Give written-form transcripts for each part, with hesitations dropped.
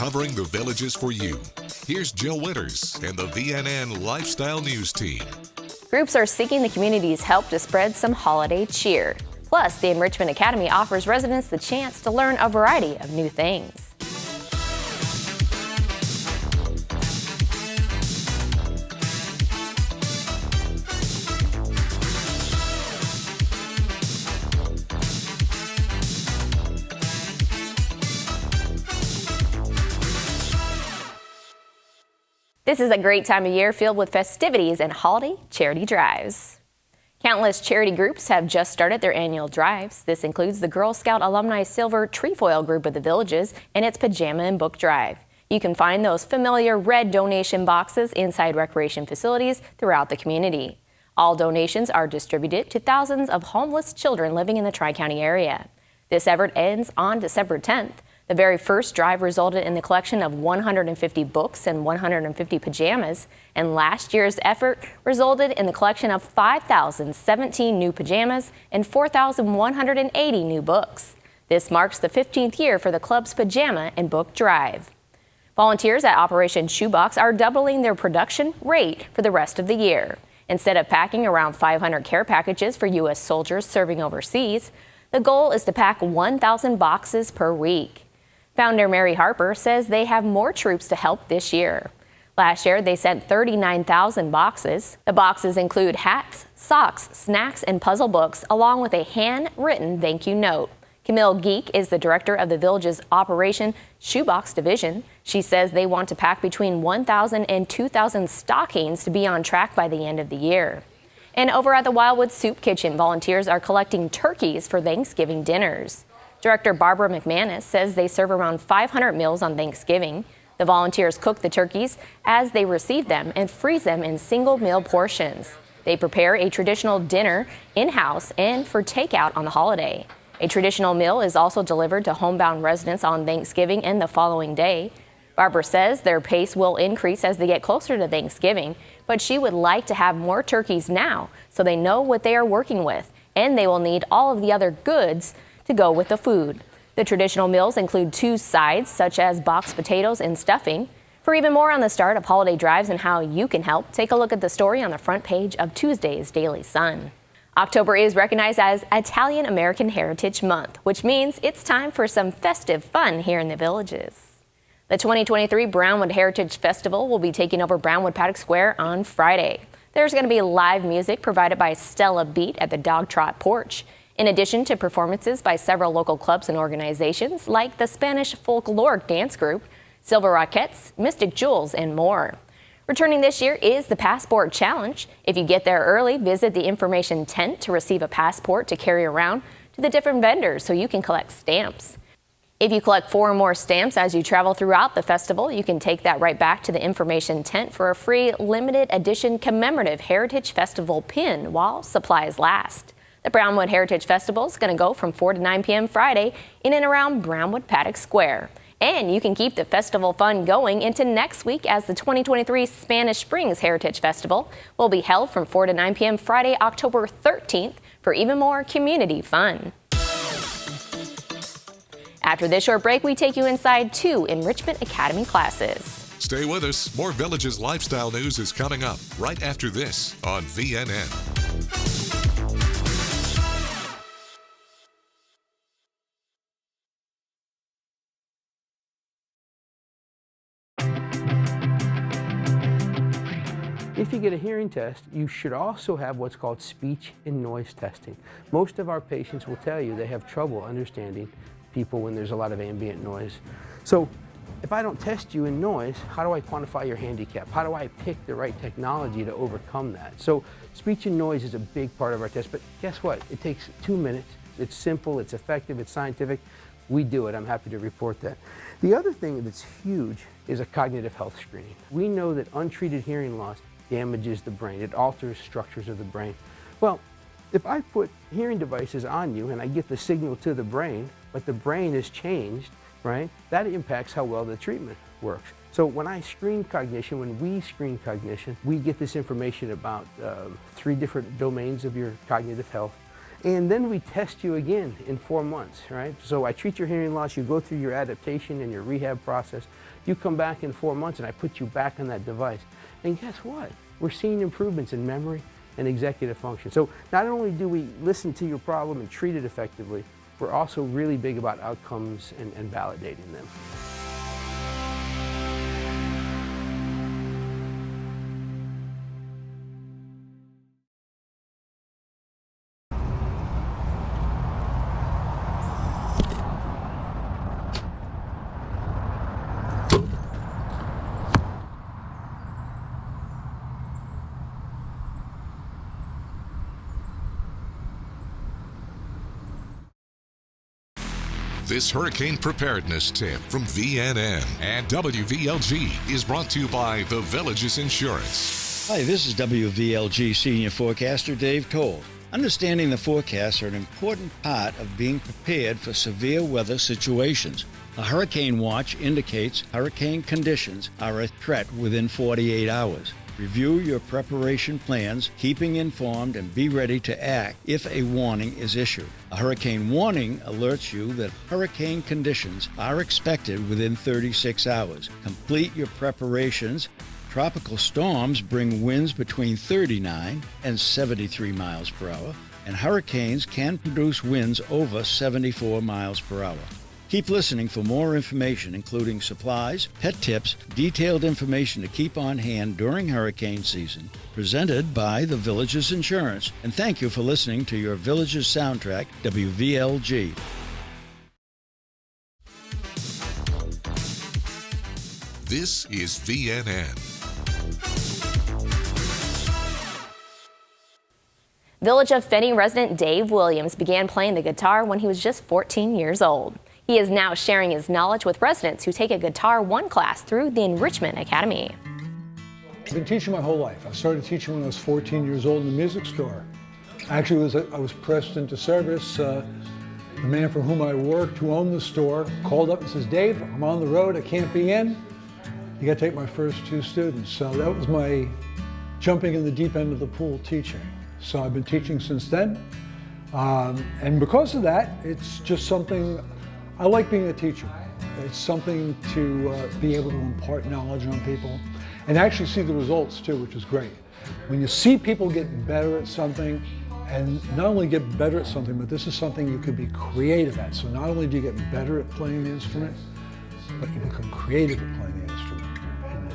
covering the villages for you. Here's Jill Winters and the VNN Lifestyle News Team. Groups are seeking the community's help to spread some holiday cheer. Plus, the Enrichment Academy offers residents the chance to learn a variety of new things. This is a great time of year filled with festivities and holiday charity drives. Countless charity groups have just started their annual drives. This includes the Girl Scout Alumni Silver Trefoil Group of the Villages and its Pajama and Book Drive. You can find those familiar red donation boxes inside recreation facilities throughout the community. All donations are distributed to thousands of homeless children living in the Tri-County area. This effort ends on December 10th. The very first drive resulted in the collection of 150 books and 150 pajamas, and last year's effort resulted in the collection of 5,017 new pajamas and 4,180 new books. This marks the 15th year for the club's Pajama and Book Drive. Volunteers at Operation Shoebox are doubling their production rate for the rest of the year. Instead of packing around 500 care packages for U.S. soldiers serving overseas, the goal is to pack 1,000 boxes per week. Founder Mary Harper says they have more troops to help this year. Last year, they sent 39,000 boxes. The boxes include hats, socks, snacks, and puzzle books, along with a handwritten thank you note. Camille Geek is the director of the village's Operation Shoebox Division. She says they want to pack between 1,000 and 2,000 stockings to be on track by the end of the year. And over at the Wildwood Soup Kitchen, volunteers are collecting turkeys for Thanksgiving dinners. Director Barbara McManus says they serve around 500 meals on Thanksgiving. The volunteers cook the turkeys as they receive them and freeze them in single meal portions. They prepare a traditional dinner in-house and for takeout on the holiday. A traditional meal is also delivered to homebound residents on Thanksgiving and the following day. Barbara says their pace will increase as they get closer to Thanksgiving, but she would like to have more turkeys now so they know what they are working with, and they will need all of the other goods to go with the food. The traditional meals include 2 sides, such as boxed potatoes and stuffing. For even more on the start of holiday drives and how you can help, take a look at the story on the front page of Tuesday's Daily Sun. October is recognized as Italian American Heritage Month, which means it's time for some festive fun here in the villages. The 2023 Brownwood Heritage Festival will be taking over Brownwood Paddock Square on Friday. There's going to be live music provided by Stella Beat at the Dog Trot Porch, in addition to performances by several local clubs and organizations like the Spanish Folkloric Dance Group, Silver Rockettes, Mystic Jewels, and more. Returning this year is the Passport Challenge. If you get there early, visit the information tent to receive a passport to carry around to the different vendors so you can collect stamps. If you collect 4 or more stamps as you travel throughout the festival, you can take that right back to the information tent for a free limited edition commemorative Heritage Festival pin while supplies last. The Brownwood Heritage Festival is going to go from 4 to 9 p.m. Friday in and around Brownwood Paddock Square. And you can keep the festival fun going into next week as the 2023 Spanish Springs Heritage Festival will be held from 4 to 9 p.m. Friday, October 13th for even more community fun. After this short break, we take you inside 2 Enrichment Academy classes. Stay with us. More Villages Lifestyle News is coming up right after this on VNN. If you get a hearing test, you should also have what's called speech and noise testing. Most of our patients will tell you they have trouble understanding people when there's a lot of ambient noise. So if I don't test you in noise, how do I quantify your handicap? How do I pick the right technology to overcome that? So speech and noise is a big part of our test, but guess what? It takes 2 minutes. It's simple, it's effective, it's scientific. We do it. I'm happy to report that. The other thing that's huge is a cognitive health screening. We know that untreated hearing loss damages the brain. It alters structures of the brain. Well, if I put hearing devices on you and I get the signal to the brain, but the brain is changed, right, that impacts how well the treatment works. So when I screen cognition, when we screen cognition, we get this information about 3 different domains of your cognitive health. And then we test you again in 4 months, right? So I treat your hearing loss, you go through your adaptation and your rehab process. You come back in 4 months and I put you back on that device. And guess what? We're seeing improvements in memory and executive function. So not only do we listen to your problem and treat it effectively, we're also really big about outcomes and validating them. This Hurricane Preparedness Tip from VNN and WVLG is brought to you by The Villages Insurance. Hi, this is WVLG Senior Forecaster Dave Toll. Understanding the forecasts are an important part of being prepared for severe weather situations. A hurricane watch indicates hurricane conditions are a threat within 48 hours. Review your preparation plans, keeping informed, and be ready to act if a warning is issued. A hurricane warning alerts you that hurricane conditions are expected within 36 hours. Complete your preparations. Tropical storms bring winds between 39 and 73 miles per hour, and hurricanes can produce winds over 74 miles per hour. Keep listening for more information, including supplies, pet tips, detailed information to keep on hand during hurricane season, presented by The Villages Insurance. And thank you for listening to your Villages soundtrack, WVLG. This is VNN. Village of Finney resident Dave Williams began playing the guitar when he was just 14 years old. He is now sharing his knowledge with residents who take a Guitar 1 class through the Enrichment Academy. I've been teaching my whole life. I started teaching when I was 14 years old in the music store. Actually, I was pressed into service. The man for whom I worked, who owned the store, called up and says, "Dave, I'm on the road, I can't be in. You got to take my first 2 students." So that was my jumping in the deep end of the pool teaching. So I've been teaching since then. And because of that, it's just something, I like being a teacher. It's something to be able to impart knowledge on people and actually see the results too, which is great. When you see people get better at something, and not only get better at something, but this is something you could be creative at. So not only do you get better at playing the instrument, but you become creative at playing the instrument. And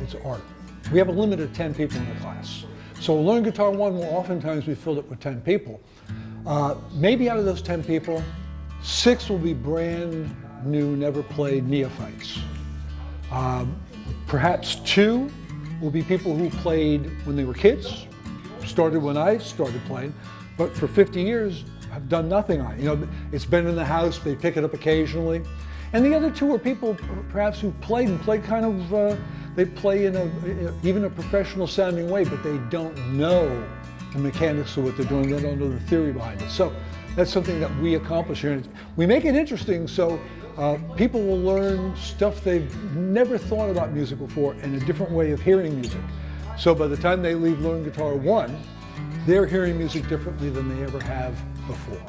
it's art. We have a limit of 10 people in the class. So Learn Guitar 1 will oftentimes be filled up with 10 people. Maybe out of those 10 people, 6 will be brand new, never played neophytes. Perhaps 2 will be people who played when they were kids, started when I started playing, but for 50 years have done nothing on it. You know, it's been in the house, they pick it up occasionally. And the other 2 are people perhaps who played and played kind of, they play in even a professional sounding way, but they don't know the mechanics of what they're doing, they don't know the theory behind it. So that's something that we accomplish here. We make it interesting so people will learn stuff they've never thought about music before and a different way of hearing music. So by the time they leave Learn Guitar 1, they're hearing music differently than they ever have before.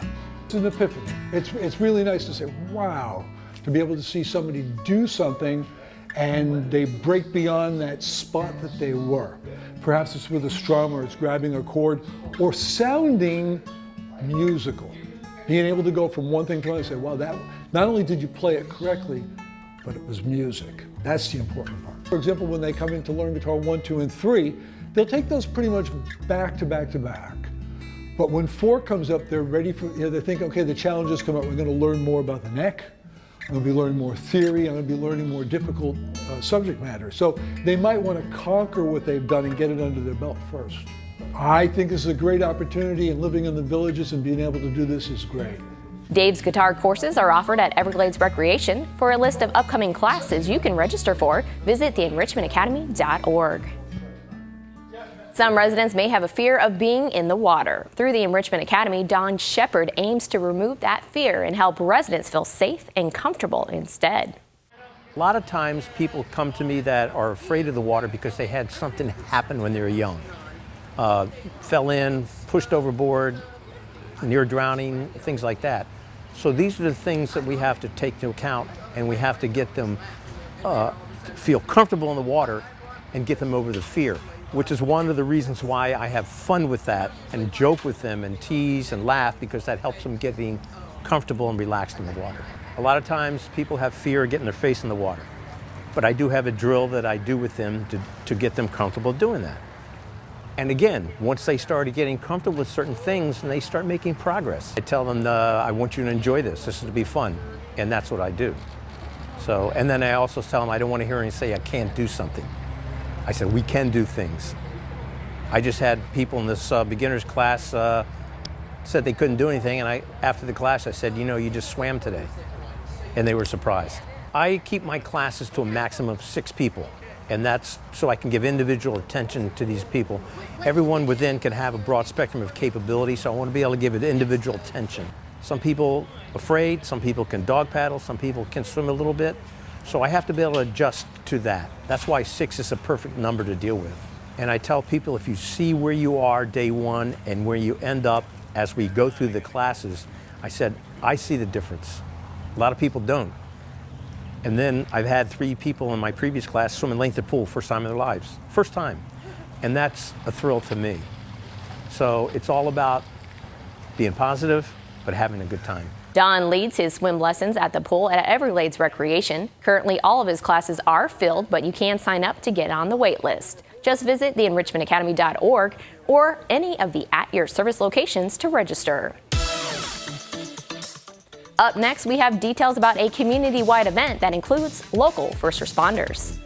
It's an epiphany. It's really nice to say, wow, to be able to see somebody do something and they break beyond that spot that they were. Perhaps it's with a strum or it's grabbing a chord or sounding musical. Being able to go from one thing to another and say, wow, that, not only did you play it correctly, but it was music. That's the important part. For example, when they come in to Learn Guitar 1, 2, and 3, they'll take those pretty much back to back to back. But when 4 comes up, they're ready for, they think, okay, the challenges come up, we're going to learn more about the neck, I'm going to be learning more theory, I'm going to be learning more difficult subject matter. So they might want to conquer what they've done and get it under their belt first. I think this is a great opportunity, and living in the villages and being able to do this is great. Dave's guitar courses are offered at Everglades Recreation. For a list of upcoming classes you can register for, visit theenrichmentacademy.org. Some residents may have a fear of being in the water. Through the Enrichment Academy, Dawn Shepard aims to remove that fear and help residents feel safe and comfortable instead. A lot of times people come to me that are afraid of the water because they had something happen when they were young. Fell in, pushed overboard, near drowning, things like that. So these are the things that we have to take into account, and we have to get them feel comfortable in the water and get them over the fear, which is one of the reasons why I have fun with that and joke with them and tease and laugh, because that helps them getting comfortable and relaxed in the water. A lot of times people have fear of getting their face in the water, but I do have a drill that I do with them to get them comfortable doing that. And again, once they started getting comfortable with certain things and they start making progress, I tell them, I want you to enjoy this. This is to be fun. And that's what I do. So, and then I also tell them I don't want to hear anyone say I can't do something. I said, we can do things. I just had people in this beginner's class said they couldn't do anything. And after the class, I said, you just swam today. And they were surprised. I keep my classes to a maximum of 6 people. And that's so I can give individual attention to these people. Everyone within can have a broad spectrum of capability, so I want to be able to give it individual attention. Some people afraid, some people can dog paddle, some people can swim a little bit. So I have to be able to adjust to that. That's why 6 is a perfect number to deal with. And I tell people, if you see where you are day one and where you end up as we go through the classes, I said, I see the difference. A lot of people don't. And then I've had 3 people in my previous class swim in length of pool, first time in their lives. First time. And that's a thrill to me. So it's all about being positive, but having a good time. Don leads his swim lessons at the pool at Everglades Recreation. Currently, all of his classes are filled, but you can sign up to get on the wait list. Just visit theenrichmentacademy.org or any of the At Your Service locations to register. Up next, we have details about a community-wide event that includes local first responders.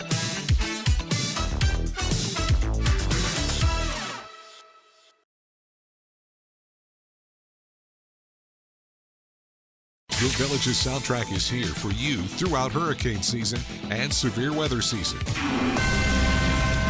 Your Village's soundtrack is here for you throughout hurricane season and severe weather season.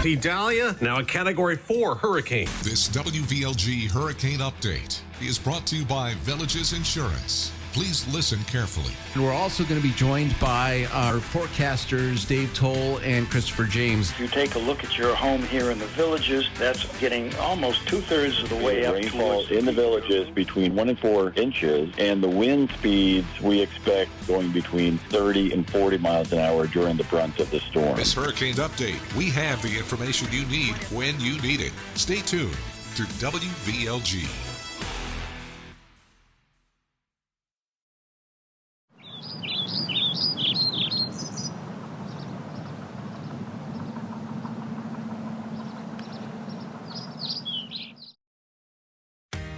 Idalia, now a Category 4 hurricane. This WVLG Hurricane Update is brought to you by Village's Insurance. Please listen carefully. And we're also going to be joined by our forecasters, Dave Toll and Christopher James. If you take a look at your home here in the Villages, that's getting almost 2/3 of the way up. Rainfall in the Villages between 1 and 4 inches, and the wind speeds we expect going between 30 and 40 miles an hour during the brunt of the storm. This Hurricane Update, we have the information you need when you need it. Stay tuned to WVLG.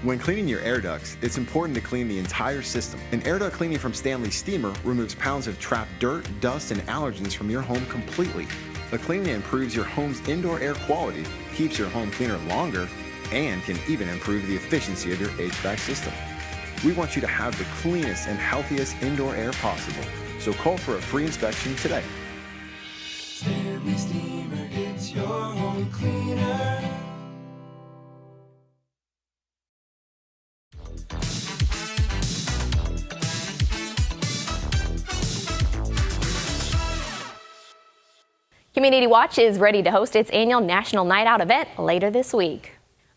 When cleaning your air ducts, it's important to clean the entire system. An air duct cleaning from Stanleys Steamer removes pounds of trapped dirt, dust, and allergens from your home completely. The cleaning improves your home's indoor air quality, keeps your home cleaner longer, and can even improve the efficiency of your HVAC system. We want you to have the cleanest and healthiest indoor air possible, so call for a free inspection today. Stanleys Steamer gets your home cleaner. Community Watch is ready to host its annual National Night Out event later this week.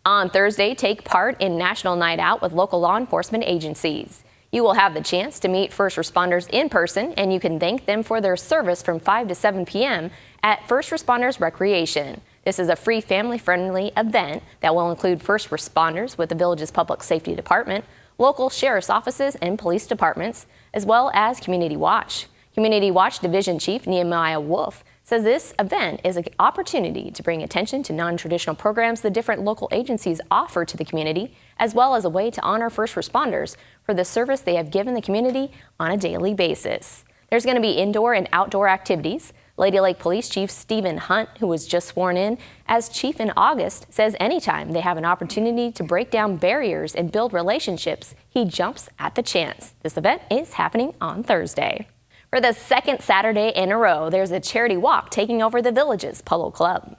On Thursday, take part in National Night Out with local law enforcement agencies. You will have the chance to meet first responders in person, and you can thank them for their service from 5 to 7 p.m. at First Responders Recreation. This is a free, family-friendly event that will include first responders with the Village's Public Safety Department, local sheriff's offices and police departments, as well as Community Watch. Community Watch Division Chief Nehemiah Wolf says this event is an opportunity to bring attention to non-traditional programs the different local agencies offer to the community, as well as a way to honor first responders for the service they have given the community on a daily basis. There's going to be indoor and outdoor activities. Lady Lake Police Chief Stephen Hunt, who was just sworn in as chief in August, says anytime they have an opportunity to break down barriers and build relationships, he jumps at the chance. This event is happening on Thursday. For the second Saturday in a row, there's a charity walk taking over the Village's Polo Club.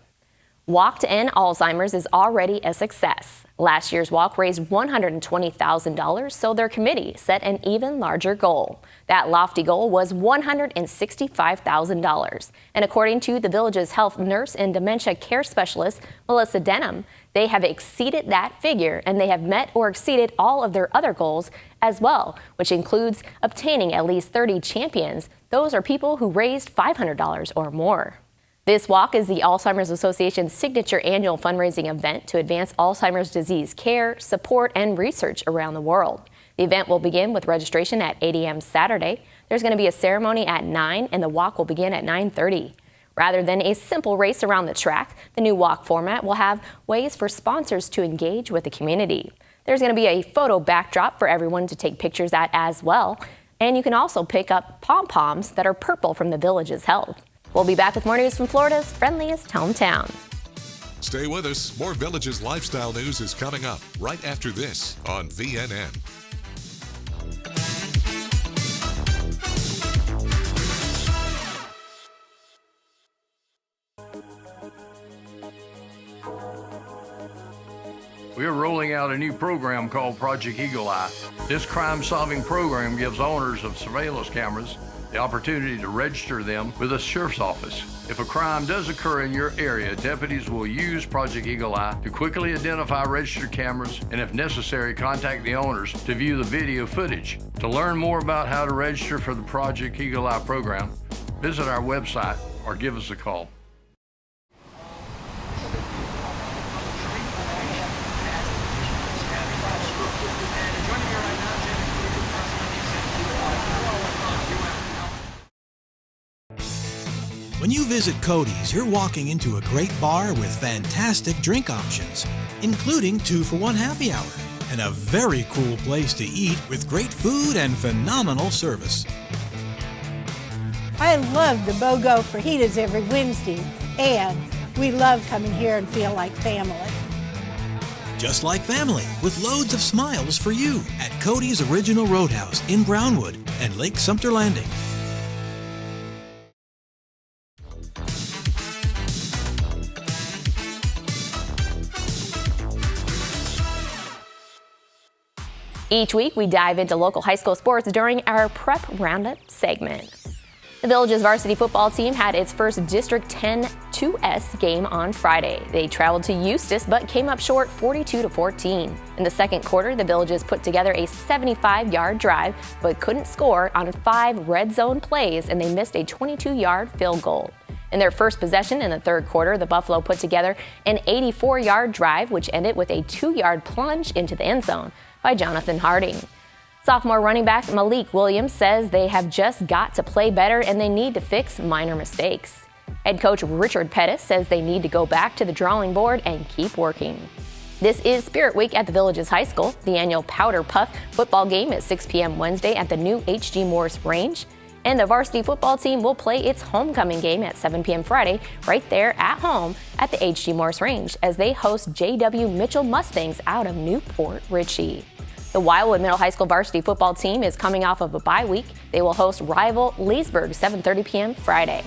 Walk to End Alzheimer's is already a success. Last year's walk raised $120,000, so their committee set an even larger goal. That lofty goal was $165,000. And according to the village's health nurse and dementia care specialist, Melissa Denham, they have exceeded that figure, and they have met or exceeded all of their other goals as well, which includes obtaining at least 30 champions. Those are people who raised $500 or more. This walk is the Alzheimer's Association's signature annual fundraising event to advance Alzheimer's disease care, support, and research around the world. The event will begin with registration at 8 a.m. Saturday. There's going to be a ceremony at 9, and the walk will begin at 9:30. Rather than a simple race around the track, the new walk format will have ways for sponsors to engage with the community. There's going to be a photo backdrop for everyone to take pictures at as well, and you can also pick up pom-poms that are purple from the village's health. We'll be back with more news from Florida's friendliest hometown. Stay with us. More Villages lifestyle news is coming up right after this on VNN. We are rolling out a new program called Project Eagle Eye. This crime-solving program gives owners of surveillance cameras the opportunity to register them with the sheriff's office. If a crime does occur in your area, deputies will use Project Eagle Eye to quickly identify registered cameras and, if necessary, contact the owners to view the video footage. To learn more about how to register for the Project Eagle Eye program, visit our website or give us a call. When you visit Codys, you're walking into a great bar with fantastic drink options, including 2-for-1 happy hour, and a very cool place to eat with great food and phenomenal service. I love the BOGO fajitas every Wednesday, and we love coming here and feel like family. Just like family, with loads of smiles for you at Codys Original Roadhouse in Brownwood and Lake Sumter Landing. Each week, we dive into local high school sports during our Prep Roundup segment. The Village's varsity football team had its first District 10 2S game on Friday. They traveled to Eustis but came up short 42-14. In the second quarter, the Villages put together a 75-yard drive but couldn't score on 5 red zone plays, and they missed a 22-yard field goal. In their first possession in the third quarter, the Buffalo put together an 84-yard drive, which ended with a 2-yard plunge into the end zone by Jonathan Harding. Sophomore running back Malik Williams says they have just got to play better and they need to fix minor mistakes. Head coach Richard Pettis says they need to go back to the drawing board and keep working. This is Spirit Week at the Villages High School. The annual Powder Puff football game is 6 p.m. Wednesday at the new H.G. Morris Range. And the varsity football team will play its homecoming game at 7 p.m. Friday right there at home at the H.G. Morris Range as they host J.W. Mitchell Mustangs out of Newport Richey. The Wildwood Middle High School varsity football team is coming off of a bye week. They will host rival Leesburg 7:30 p.m. Friday.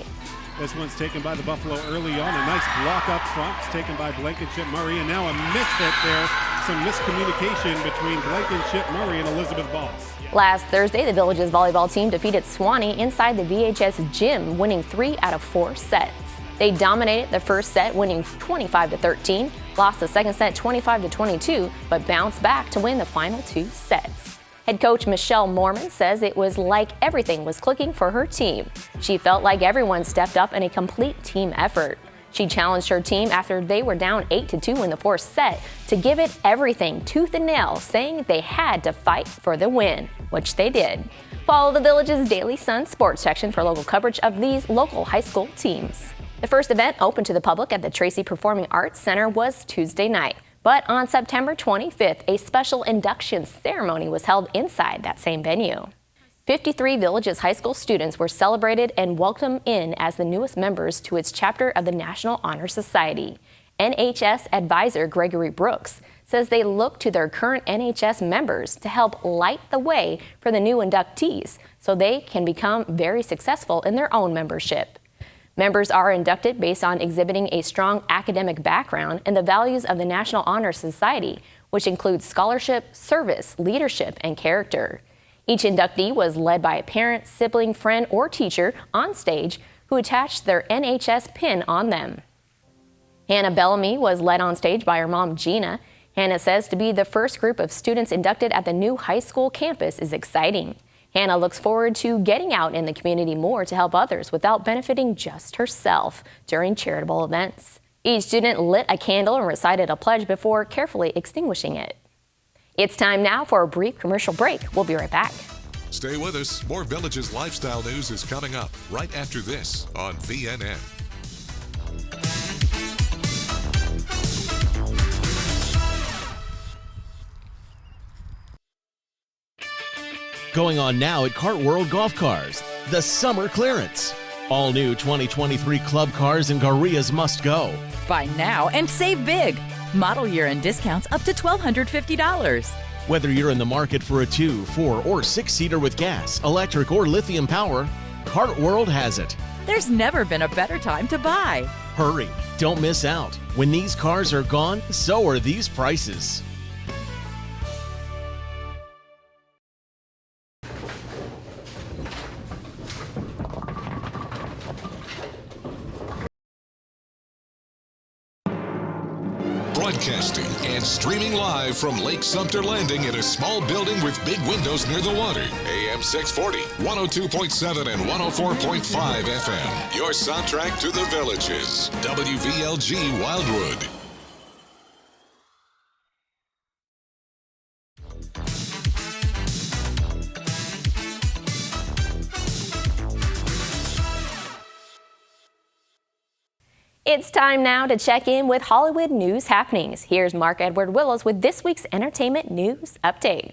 This one's taken by the Buffalo early on. A nice block up front. It's taken by Blankenship Murray, and now a misfit there. Some miscommunication between Blankenship Murray and Elizabeth Voss. Last Thursday, the Villages volleyball team defeated Swanee inside the VHS gym, winning 3 out of 4 sets. They dominated the first set, winning 25-13, lost the second set 25-22, but bounced back to win the final 2 sets. Head coach Michelle Mormon says it was like everything was clicking for her team. She felt like everyone stepped up in a complete team effort. She challenged her team after they were down 8-2 in the fourth set to give it everything tooth and nail, saying they had to fight for the win, which they did. Follow the Village's Daily Sun sports section for local coverage of these local high school teams. The first event open to the public at the Tracy Performing Arts Center was Tuesday night. But on September 25th, a special induction ceremony was held inside that same venue. 53 Villages high school students were celebrated and welcomed in as the newest members to its chapter of the National Honor Society. NHS advisor Gregory Brooks says they look to their current NHS members to help light the way for the new inductees so they can become very successful in their own membership. Members are inducted based on exhibiting a strong academic background and the values of the National Honor Society, which includes scholarship, service, leadership, and character. Each inductee was led by a parent, sibling, friend, or teacher on stage who attached their NHS pin on them. Hannah Bellamy was led on stage by her mom, Gina. Hannah says to be the first group of students inducted at the new high school campus is exciting. Hannah looks forward to getting out in the community more to help others without benefiting just herself during charitable events. Each student lit a candle and recited a pledge before carefully extinguishing it. It's time now for a brief commercial break. We'll be right back. Stay with us. More Villages lifestyle news is coming up right after this on VNN. Going on now at Cartworld Golf Cars, the summer clearance. All new 2023 club cars and Garrias must go. Buy now and save big. Model year and discounts up to $1,250. Whether you're in the market for a 2, 4, or 6-seater with gas, electric, or lithium power, Cartworld has it. There's never been a better time to buy. Hurry, don't miss out. When these cars are gone, so are these prices. Broadcasting and streaming live from Lake Sumter Landing in a small building with big windows near the water. AM 640, 102.7 and 104.5 FM. Your soundtrack to the Villages. WVLG Wildwood. It's time now to check in with Hollywood news happenings. Here's Mark Edward Willows with this week's entertainment news update.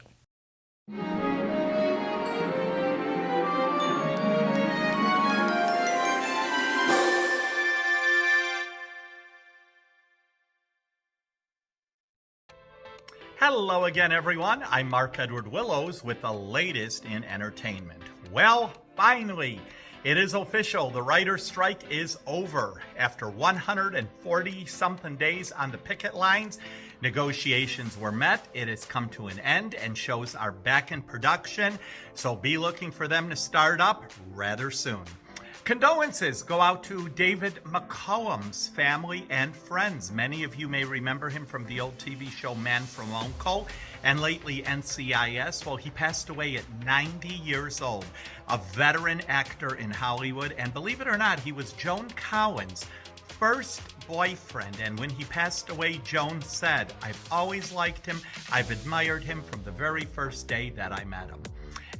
Hello again, everyone. I'm Mark Edward Willows with the latest in entertainment. Well, finally, it is official. The writer's strike is over. After 140-something days on the picket lines, negotiations were met. It has come to an end and shows are back in production, so be looking for them to start up rather soon. Condolences go out to David McCollum's family and friends. Many of you may remember him from the old TV show Man from Uncle and lately NCIS. Well, he passed away at 90 years old, a veteran actor in Hollywood. And believe it or not, he was Joan Cowan's first boyfriend. And when he passed away, Joan said, "I've always liked him. I've admired him from the very first day that I met him."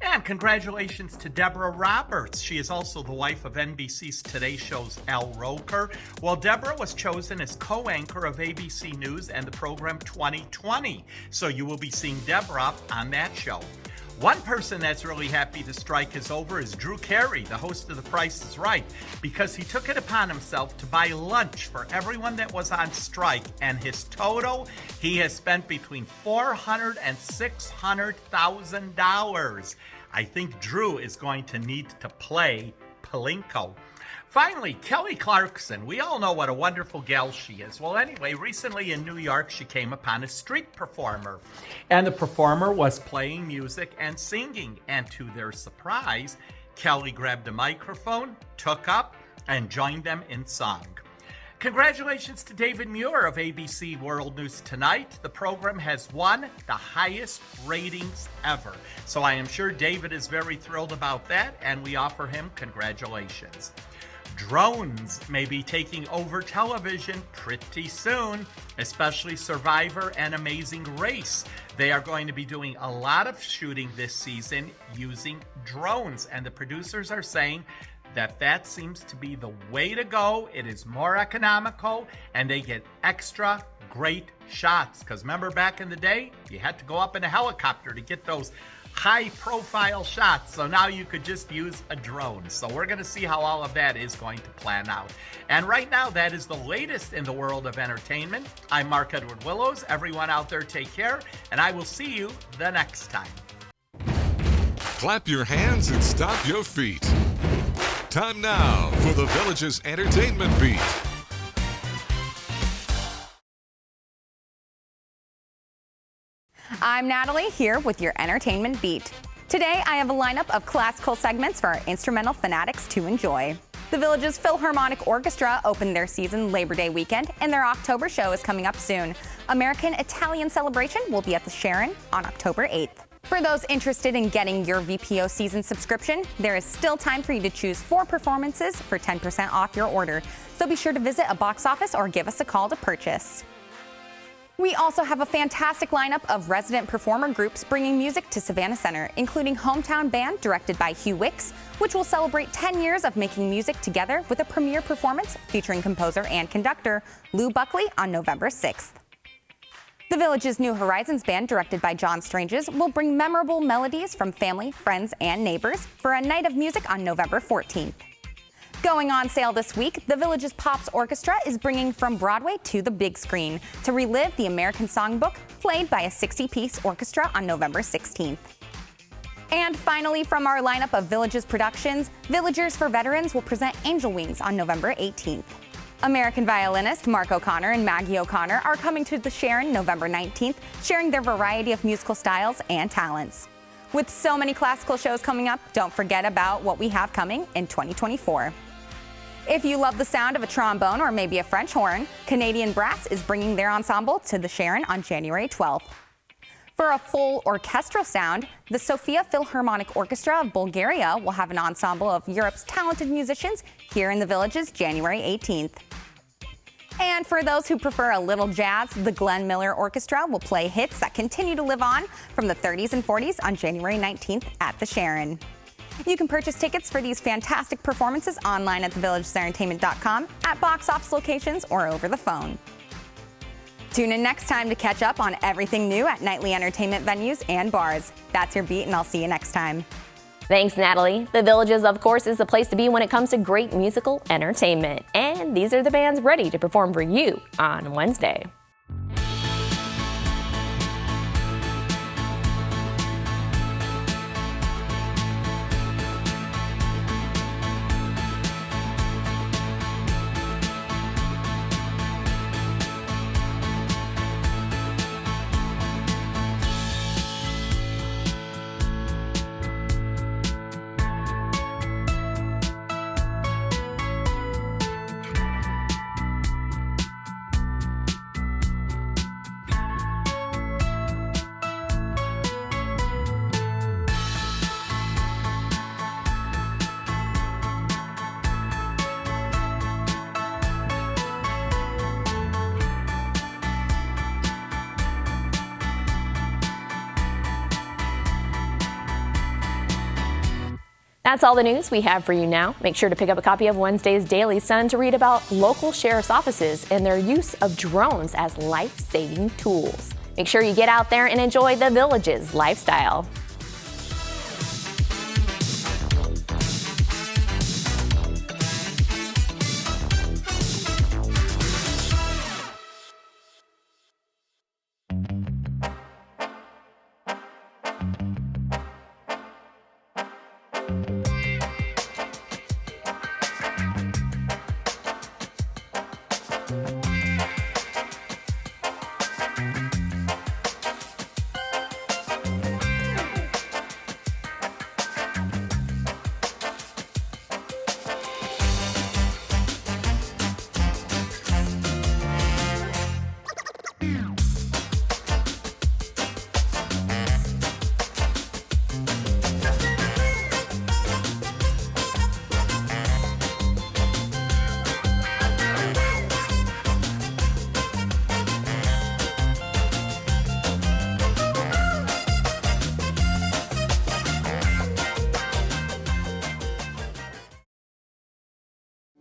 And congratulations to Deborah Roberts. She is also the wife of NBC's Today Show's Al Roker. Well, Deborah was chosen as co-anchor of ABC News and the program 2020. So you will be seeing Deborah on that show. One person that's really happy the strike is over is Drew Carey, the host of The Price is Right, because he took it upon himself to buy lunch for everyone that was on strike, and his total, he has spent between $400,000 and $600,000. I think Drew is going to need to play Palinko. Finally, Kelly Clarkson. We all know what a wonderful gal she is. Well, anyway, recently in New York, she came upon a street performer. And the performer was playing music and singing. And to their surprise, Kelly grabbed a microphone, took up, and joined them in song. Congratulations to David Muir of ABC World News Tonight. The program has won the highest ratings ever. So I am sure David is very thrilled about that, and we offer him congratulations. Drones may be taking over television pretty soon, especially Survivor and Amazing Race. They are going to be doing a lot of shooting this season using drones, and the producers are saying that seems to be the way to go. It is more economical, and they get extra great shots. Because remember back in the day, you had to go up in a helicopter to get those high-profile shots, so now you could just use a drone. So we're going to see how all of that is going to plan out. And right now, that is the latest in the world of entertainment. I'm Mark Edward Willows. Everyone out there, take care, and I will see you the next time. Clap your hands and stomp your feet. Time now for the Village's Entertainment Beat. I'm Natalie here with your Entertainment Beat. Today I have a lineup of classical segments for our instrumental fanatics to enjoy. The Village's Philharmonic Orchestra opened their season Labor Day weekend, and their October show is coming up soon. American Italian Celebration will be at the Sharon on October 8th. For those interested in getting your VPO season subscription, there is still time for you to choose 4 performances for 10% off your order. So be sure to visit a box office or give us a call to purchase. We also have a fantastic lineup of resident performer groups bringing music to Savannah Center, including Hometown Band directed by Hugh Wicks, which will celebrate 10 years of making music together with a premiere performance featuring composer and conductor Lou Buckley on November 6th. The Village's New Horizons Band, directed by John Stranges, will bring memorable melodies from family, friends, and neighbors for a night of music on November 14th. Going on sale this week, the Village's Pops Orchestra is bringing From Broadway to the Big Screen to relive the American Songbook, played by a 60-piece orchestra on November 16th. And finally, from our lineup of Village's productions, Villagers for Veterans will present Angel Wings on November 18th. American violinist Mark O'Connor and Maggie O'Connor are coming to the Sharon November 19th, sharing their variety of musical styles and talents. With so many classical shows coming up, don't forget about what we have coming in 2024. If you love the sound of a trombone or maybe a French horn, Canadian Brass is bringing their ensemble to the Sharon on January 12th. For a full orchestral sound, the Sofia Philharmonic Orchestra of Bulgaria will have an ensemble of Europe's talented musicians here in the Village's January 18th. And for those who prefer a little jazz, the Glenn Miller Orchestra will play hits that continue to live on from the 30s and 40s on January 19th at the Sharon. You can purchase tickets for these fantastic performances online at thevillagesentertainment.com, at box office locations, or over the phone. Tune in next time to catch up on everything new at nightly entertainment venues and bars. That's your beat, and I'll see you next time. Thanks, Natalie. The Villages, of course, is the place to be when it comes to great musical entertainment. And these are the bands ready to perform for you on Wednesday. That's all the news we have for you now. Make sure to pick up a copy of Wednesday's Daily Sun to read about local sheriff's offices and their use of drones as life-saving tools. Make sure you get out there and enjoy the Village's lifestyle.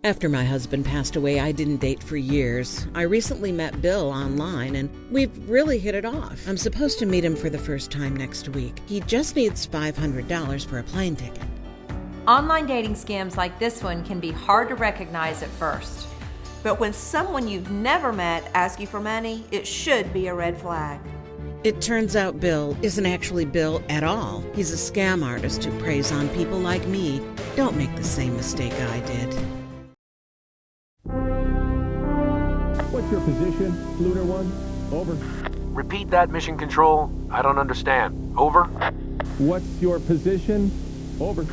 After my husband passed away, I didn't date for years. I recently met Bill online, and we've really hit it off. I'm supposed to meet him for the first time next week. He just needs $500 for a plane ticket. Online dating scams like this one can be hard to recognize at first. But when someone you've never met asks you for money, it should be a red flag. It turns out Bill isn't actually Bill at all. He's a scam artist who preys on people like me. Don't make the same mistake I did. What's your position, Lunar One? Over. Repeat that, Mission Control. I don't understand. Over. What's your position? Over.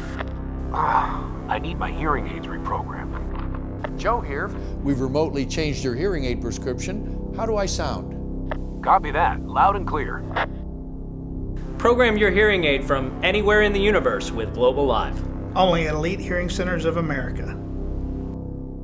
I need my hearing aids reprogrammed. Joe here. We've remotely changed your hearing aid prescription. How do I sound? Copy that. Loud and clear. Program your hearing aid from anywhere in the universe with Global Live. Only at Elite Hearing Centers of America.